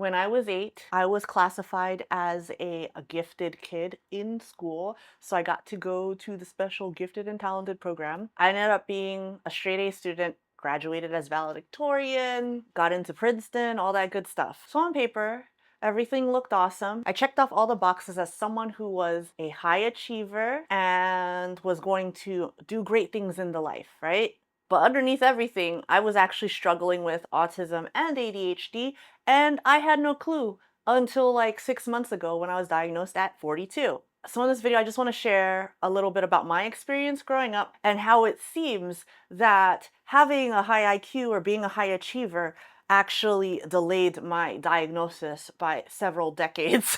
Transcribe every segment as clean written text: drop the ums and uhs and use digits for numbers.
When I was 8, I was classified as a gifted kid in school. So I got to go to the special gifted and talented program. I ended up being a straight A student, graduated as valedictorian, got into Princeton, all that good stuff. So on paper, everything looked awesome. I checked off all the boxes as someone who was a high achiever and was going to do great things in the life, right? But underneath everything, I was actually struggling with autism and ADHD, and I had no clue until like 6 months ago when I was diagnosed at 42. So in this video, I just want to share a little bit about my experience growing up and how it seems that having a high IQ or being a high achiever actually delayed my diagnosis by several decades.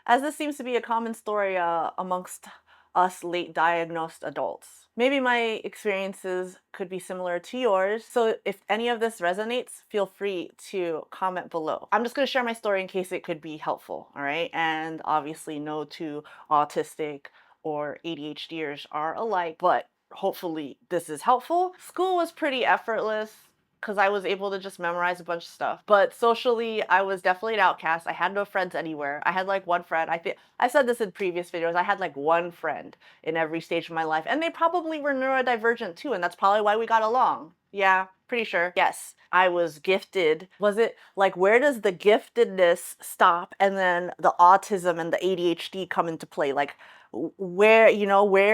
As this seems to be a common story amongst us late diagnosed adults. Maybe my experiences could be similar to yours. So if any of this resonates, feel free to comment below. I'm just going to share my story in case it could be helpful, all right? And obviously no two autistic or ADHDers are alike, but hopefully this is helpful. School was pretty effortless because I was able to just memorize a bunch of stuff. But socially, I was definitely an outcast. I had no friends anywhere. I had like one friend. I think I said this in previous videos. I had like one friend in every stage of my life, and they probably were neurodivergent too, and that's probably why we got along. Yeah, pretty sure. Yes, I was gifted. Was it like, where does the giftedness stop and then the autism and the ADHD come into play? Like, where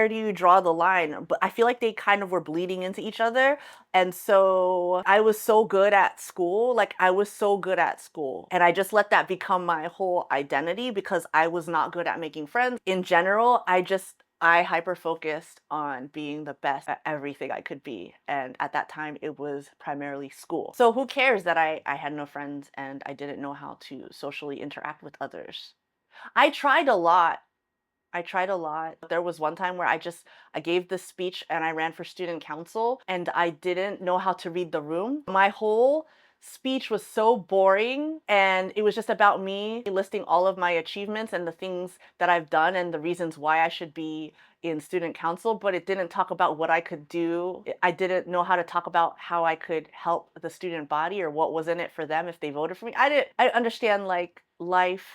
do you draw the line? But I feel like they kind of were bleeding into each other. And so I was so good at school, like I was so good at school. And I just let that become my whole identity because I was not good at making friends. In general, I hyper focused on being the best at everything I could be. And at that time, it was primarily school. So who cares that I had no friends and I didn't know how to socially interact with others? I tried a lot. I tried a lot. There was one time where I gave this speech and I ran for student council and I didn't know how to read the room. My whole speech was so boring and it was just about me listing all of my achievements and the things that I've done and the reasons why I should be in student council, but it didn't talk about what I could do. I didn't know how to talk about how I could help the student body or what was in it for them if they voted for me. I understand like life.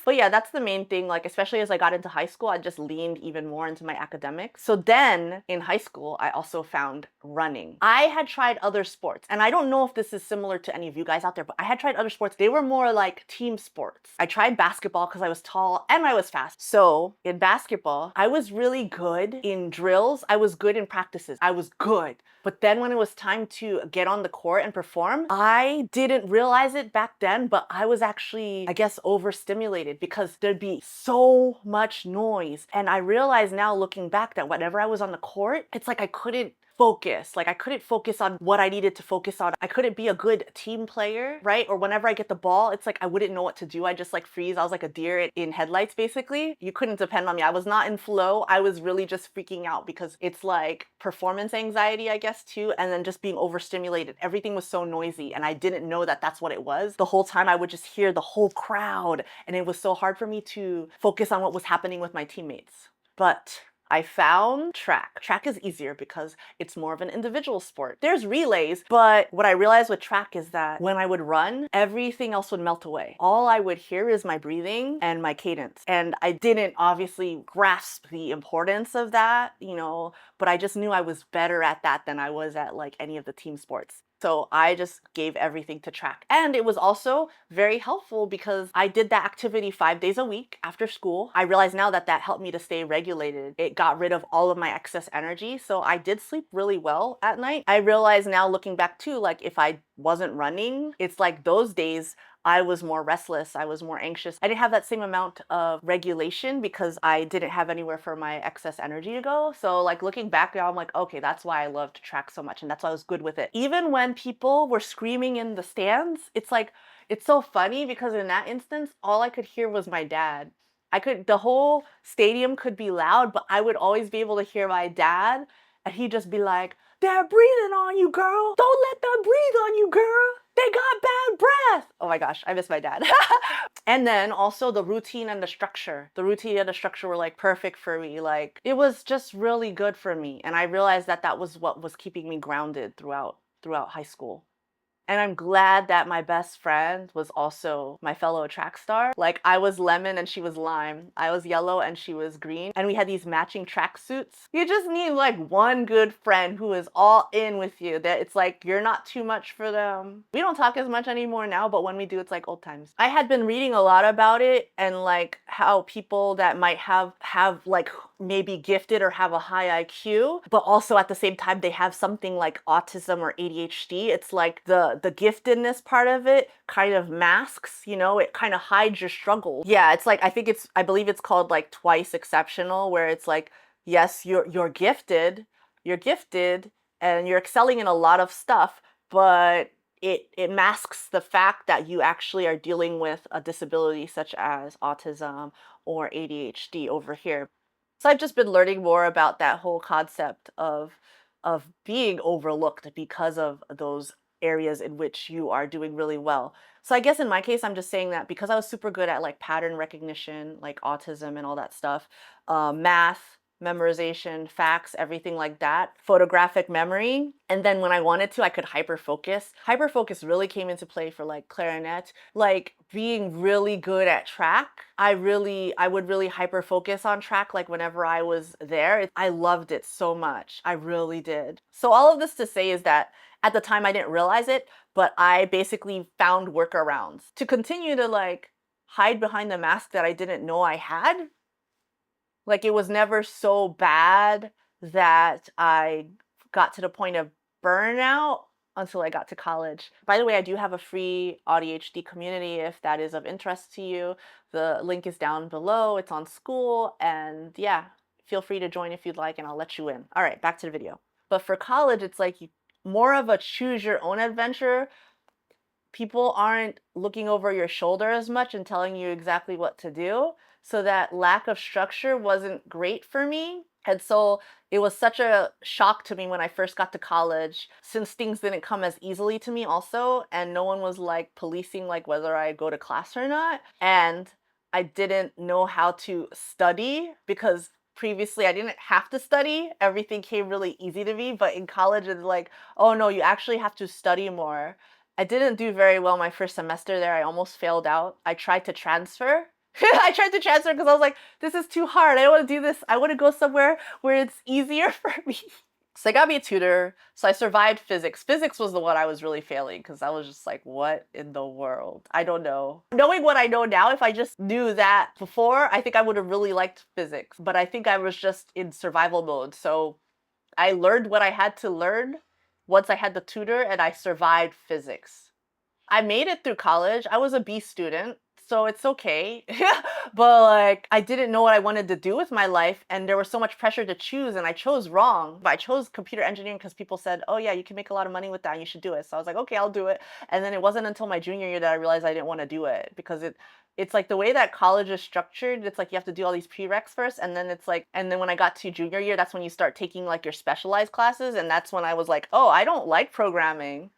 But yeah, that's the main thing. Like, especially as I got into high school, I just leaned even more into my academics. So then in high school, I also found running. I had tried other sports, and I don't know if this is similar to any of you guys out there, but I had tried other sports. They were more like team sports. I tried basketball because I was tall and I was fast. So in basketball, I was really good in drills. I was good in practices. I was good. But then when it was time to get on the court and perform, I didn't realize it back then, but I was actually, I guess, overstimulated because there'd be so much noise. And I realize now looking back that whenever I was on the court, it's like I couldn't focus. Like I couldn't focus on what I needed to focus on. I couldn't be a good team player, right? Or whenever I get the ball, it's like I wouldn't know what to do. I just like freeze. I was like a deer in headlights, basically. You couldn't depend on me. I was not in flow. I was really just freaking out because it's like performance anxiety, I guess, too. And then just being overstimulated. Everything was so noisy and I didn't know that that's what it was. The whole time I would just hear the whole crowd and it was so hard for me to focus on what was happening with my teammates. But I found track. Track is easier because it's more of an individual sport. There's relays, but what I realized with track is that when I would run, everything else would melt away. All I would hear is my breathing and my cadence. And I didn't obviously grasp the importance of that, but I just knew I was better at that than I was at like any of the team sports. So I just gave everything to track. And it was also very helpful because I did that activity 5 days a week after school. I realize now that that helped me to stay regulated. It got rid of all of my excess energy. So I did sleep really well at night. I realize now looking back too, like if I wasn't running, it's like those days I was more restless, I was more anxious. I didn't have that same amount of regulation because I didn't have anywhere for my excess energy to go. So like looking back now, I'm like, okay, that's why I loved track so much and that's why I was good with it. Even when people were screaming in the stands, it's like, it's so funny because in that instance, all I could hear was my dad. The whole stadium could be loud, but I would always be able to hear my dad and he'd just be like, they're breathing on you, girl. Don't let them breathe on you, girl. They got bad breath. Oh my gosh, I miss my dad. And then also the routine and the structure. The routine and the structure were like perfect for me. Like it was just really good for me. And I realized that that was what was keeping me grounded throughout high school. And I'm glad that my best friend was also my fellow track star. Like I was lemon and she was lime. I was yellow and she was green. And we had these matching track suits. You just need like one good friend who is all in with you. That it's like you're not too much for them. We don't talk as much anymore now, but when we do, it's like old times. I had been reading a lot about it and like how people that might have like maybe gifted or have a high IQ, but also at the same time they have something like autism or ADHD. It's like the giftedness part of it kind of masks, you know, it kind of hides your struggles. Yeah, it's like I believe it's called like twice exceptional, where it's like, yes, you're gifted and you're excelling in a lot of stuff, but it masks the fact that you actually are dealing with a disability such as autism or ADHD over here. So I've just been learning more about that whole concept of being overlooked because of those areas in which you are doing really well. So I guess in my case, I'm just saying that because I was super good at like pattern recognition, like autism and all that stuff, math, memorization, facts, everything like that, photographic memory. And then when I wanted to, I could hyper focus. Hyper focus really came into play for like clarinet, like being really good at track. I would really hyper focus on track like whenever I was there. I loved it so much. I really did. So all of this to say is that at the time I didn't realize it, but I basically found workarounds to continue to like hide behind the mask that I didn't know I had. Like it was never so bad that I got to the point of burnout until I got to college. By the way, I do have a free AuDHD community if that is of interest to you. The link is down below. It's on school, and yeah, feel free to join if you'd like and I'll let you in. All right, back to the video. But for college, it's like more of a choose your own adventure. People aren't looking over your shoulder as much and telling you exactly what to do. So that lack of structure wasn't great for me. And so it was such a shock to me when I first got to college, since things didn't come as easily to me also, and no one was like policing like whether I go to class or not. And I didn't know how to study because previously I didn't have to study. Everything came really easy to me, but in college it's like, oh no, you actually have to study more. I didn't do very well my first semester there. I almost failed out. I tried to transfer. I tried to transfer because I was like, this is too hard. I don't want to do this. I want to go somewhere where it's easier for me. So I got me a tutor. So I survived physics. Physics was the one I was really failing because I was just like, what in the world? I don't know. Knowing what I know now, if I just knew that before, I think I would have really liked physics. But I think I was just in survival mode. So I learned what I had to learn once I had the tutor, and I survived physics. I made it through college. I was a B student, so it's okay. But like, I didn't know what I wanted to do with my life, and there was so much pressure to choose, and I chose wrong. But I chose computer engineering because people said, oh yeah, you can make a lot of money with that, and you should do it. So I was like, okay, I'll do it. And then it wasn't until my junior year that I realized I didn't want to do it because it's like the way that college is structured, it's like you have to do all these prereqs first, and then it's like, and then when I got to junior year, that's when you start taking like your specialized classes, and that's when I was like, oh, I don't like programming.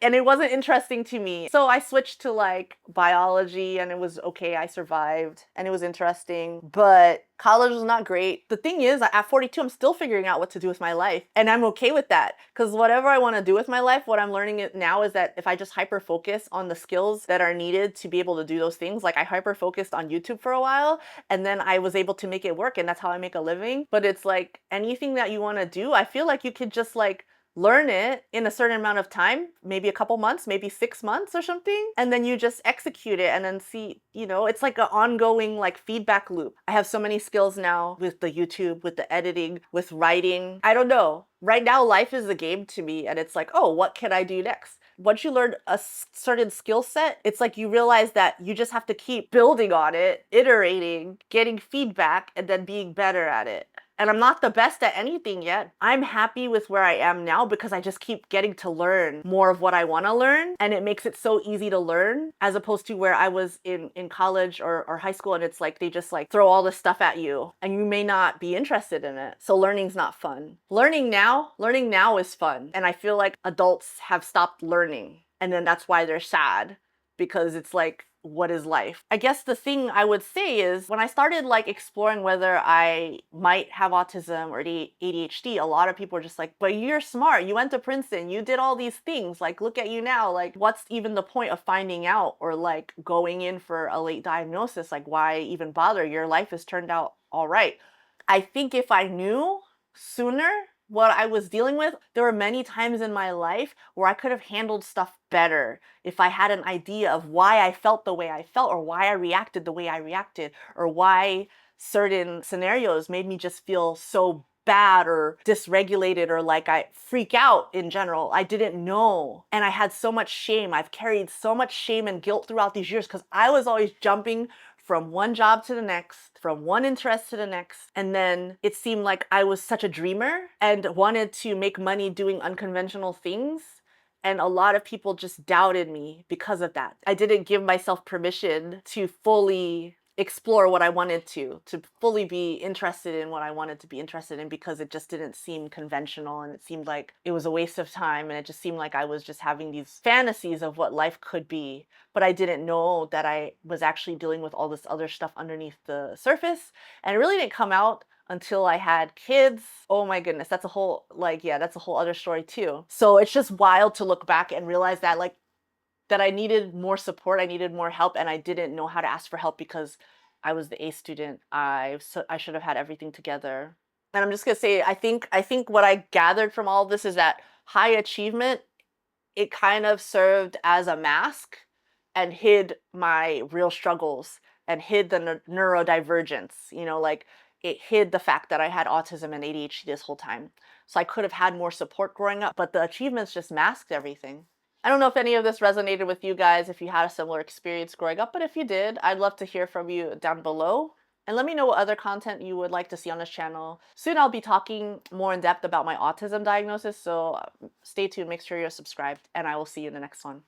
And it wasn't interesting to me. So I switched to like biology, and it was okay, I survived, and it was interesting, but college was not great. The thing is, at 42, I'm still figuring out what to do with my life, and I'm okay with that, because whatever I want to do with my life, what I'm learning now is that if I just hyper focus on the skills that are needed to be able to do those things, like I hyper focused on YouTube for a while, and then I was able to make it work, and that's how I make a living. But it's like anything that you want to do, I feel like you could just like learn it in a certain amount of time, maybe a couple months, maybe 6 months or something, and then you just execute it and then see, you know, it's like an ongoing like feedback loop. I have so many skills now with the YouTube, with the editing, with writing. I don't know. Right now, life is a game to me, and it's like, oh, what can I do next? Once you learn a certain skill set, it's like you realize that you just have to keep building on it, iterating, getting feedback, and then being better at it. And I'm not the best at anything yet. I'm happy with where I am now because I just keep getting to learn more of what I want to learn, and it makes it so easy to learn, as opposed to where I was in college or high school, and it's like they just like throw all this stuff at you and you may not be interested in it. So learning's not fun. Learning now is fun. And I feel like adults have stopped learning, and then that's why they're sad. because it's like, what is life? I guess the thing I would say is when I started like exploring whether I might have autism or ADHD, a lot of people are just like, but you're smart. You went to Princeton. You did all these things. Like, look at you now. Like, what's even the point of finding out or like going in for a late diagnosis? Like, why even bother? Your life has turned out all right. I think if I knew sooner what I was dealing with, there were many times in my life where I could have handled stuff better if I had an idea of why I felt the way I felt, or why I reacted the way I reacted, or why certain scenarios made me just feel so bad or dysregulated, or like I freak out in general. I didn't know. And I had so much shame. I've carried so much shame and guilt throughout these years because I was always jumping from one job to the next, from one interest to the next. And then it seemed like I was such a dreamer and wanted to make money doing unconventional things. And a lot of people just doubted me because of that. I didn't give myself permission to fully explore what I wanted to fully be interested in what I wanted to be interested in, because it just didn't seem conventional and it seemed like it was a waste of time, and it just seemed like I was just having these fantasies of what life could be. But I didn't know that I was actually dealing with all this other stuff underneath the surface, and it really didn't come out until I had kids. Oh my goodness, that's a whole that's a whole other story too. So it's just wild to look back and realize that that I needed more support, I needed more help, and I didn't know how to ask for help because I was the A student. I should have had everything together. And I'm just gonna say, I think what I gathered from all of this is that high achievement, it kind of served as a mask and hid my real struggles and hid the neurodivergence. Like it hid the fact that I had autism and ADHD this whole time. So I could have had more support growing up, but the achievements just masked everything. I don't know if any of this resonated with you guys, if you had a similar experience growing up, but if you did, I'd love to hear from you down below. And let me know what other content you would like to see on this channel. Soon I'll be talking more in depth about my autism diagnosis, so stay tuned, make sure you're subscribed, and I will see you in the next one.